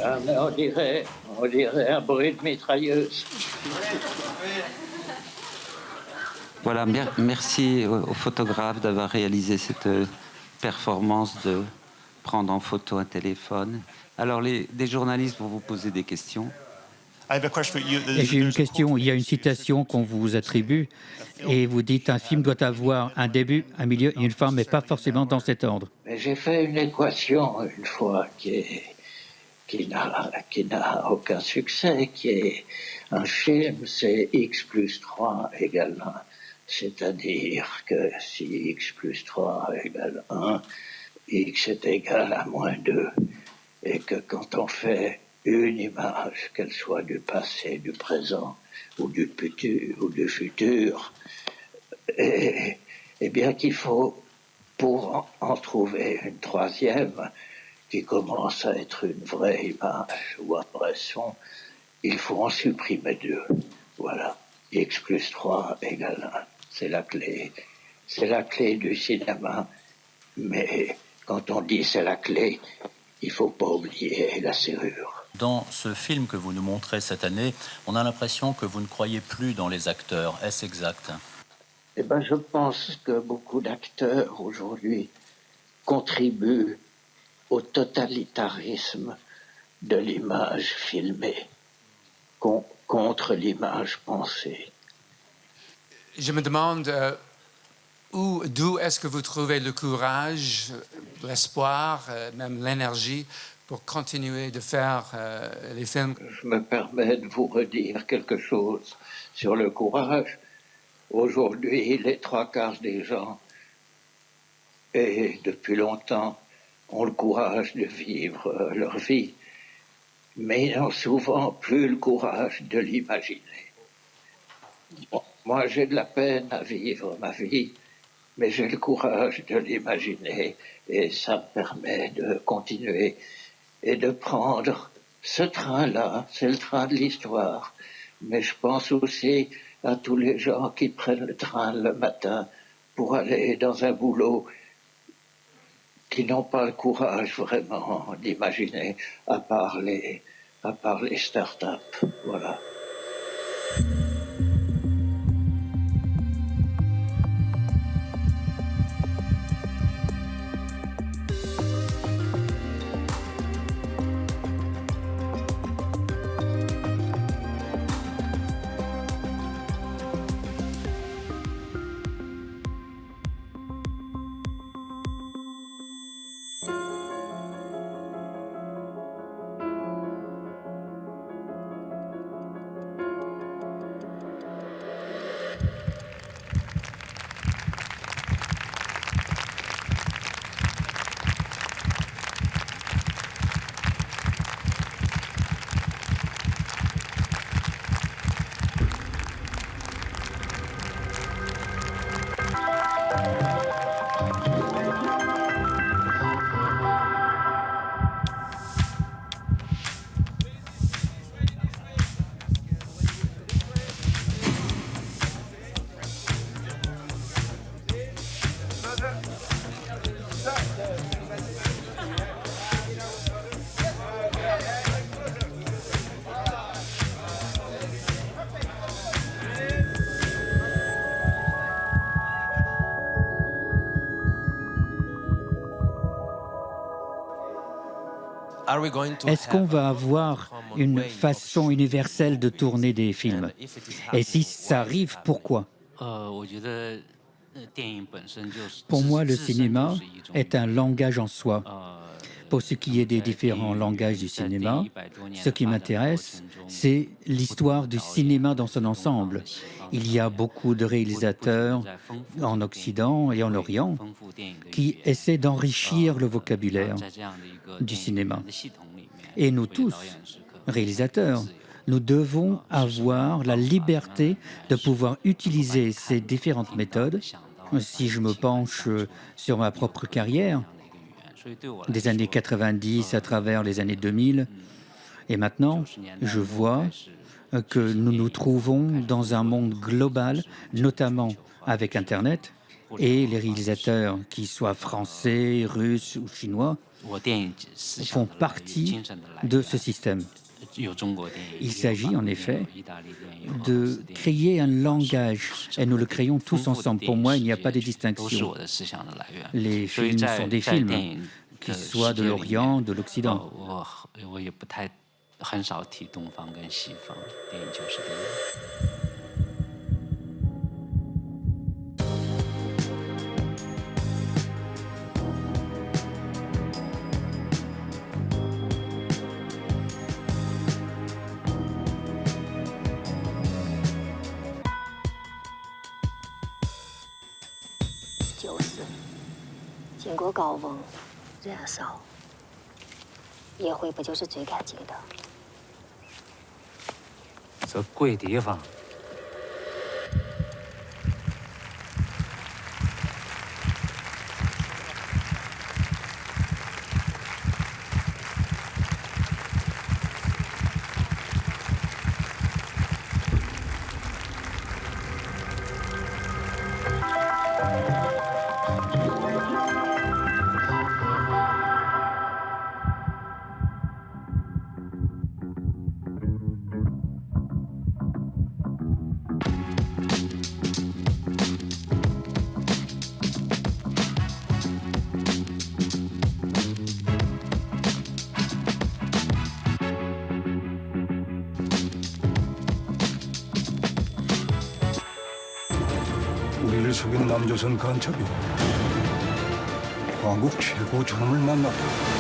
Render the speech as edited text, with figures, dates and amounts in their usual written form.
Ah, mais on dirait un bruit de mitrailleuse. Voilà, merci aux photographes d'avoir réalisé cette performance de prendre en photo un téléphone. Alors, des journalistes vont vous poser des questions. Et j'ai une question. Il y a une citation qu'on vous attribue et vous dites un film doit avoir un début, un milieu et une fin, mais pas forcément dans cet ordre. Mais j'ai fait une équation une fois qui n'a aucun succès, qui est un film, c'est x plus 3 égale 1. C'est-à-dire que si x plus 3 égale 1, x est égal à moins 2. Et que quand on fait une image, qu'elle soit du passé, du présent ou du futur, et bien qu'il faut, pour en trouver une troisième, qui commence à être une vraie image ou impression, il faut en supprimer 2. Voilà. X plus 3 égale 1. C'est la clé. C'est la clé du cinéma. Mais quand on dit c'est la clé, il ne faut pas oublier la serrure. Dans ce film que vous nous montrez cette année, on a l'impression que vous ne croyez plus dans les acteurs. Est-ce exact ? Eh bien, je pense que beaucoup d'acteurs aujourd'hui contribuent au totalitarisme de l'image filmée contre l'image pensée. Je me demande d'où est-ce que vous trouvez le courage, l'espoir, même l'énergie pour continuer de faire les films. Je me permets de vous redire quelque chose sur le courage. Aujourd'hui, les 3/4 des gens, et depuis longtemps, ont le courage de vivre leur vie, mais ils n'ont souvent plus le courage de l'imaginer. Moi, j'ai de la peine à vivre ma vie, mais j'ai le courage de l'imaginer, et ça me permet de continuer et de prendre ce train-là. C'est le train de l'histoire, mais je pense aussi à tous les gens qui prennent le train le matin pour aller dans un boulot qui n'ont pas le courage vraiment d'imaginer, à part les start-up. Voilà. Est-ce qu'on va avoir une façon universelle de tourner des films? Et si ça arrive, pourquoi? Pour moi, le cinéma est un langage en soi. Pour ce qui est des différents langages du cinéma, ce qui m'intéresse, c'est l'histoire du cinéma dans son ensemble. Il y a beaucoup de réalisateurs en Occident et en Orient qui essaient d'enrichir le vocabulaire du cinéma. Et nous tous, réalisateurs, nous devons avoir la liberté de pouvoir utiliser ces différentes méthodes. Si je me penche sur ma propre carrière, des années 90 à travers les années 2000. Et maintenant, je vois que nous nous trouvons dans un monde global, notamment avec Internet, et les réalisateurs, qu'ils soient français, russes ou chinois, font partie de ce système. Il s'agit en effet de créer un langage, et nous le créons tous ensemble. Pour moi, il n'y a pas de distinction. Les films sont des films, qu'ils soient de l'Orient, de l'Occident. 很少提东方跟西方，电影就是这样。就是经过高温燃烧，烟灰不就是最干净的？ 这鬼地方。우리를 속인 남조선 간첩이 한국 최고 존엄을 만났다.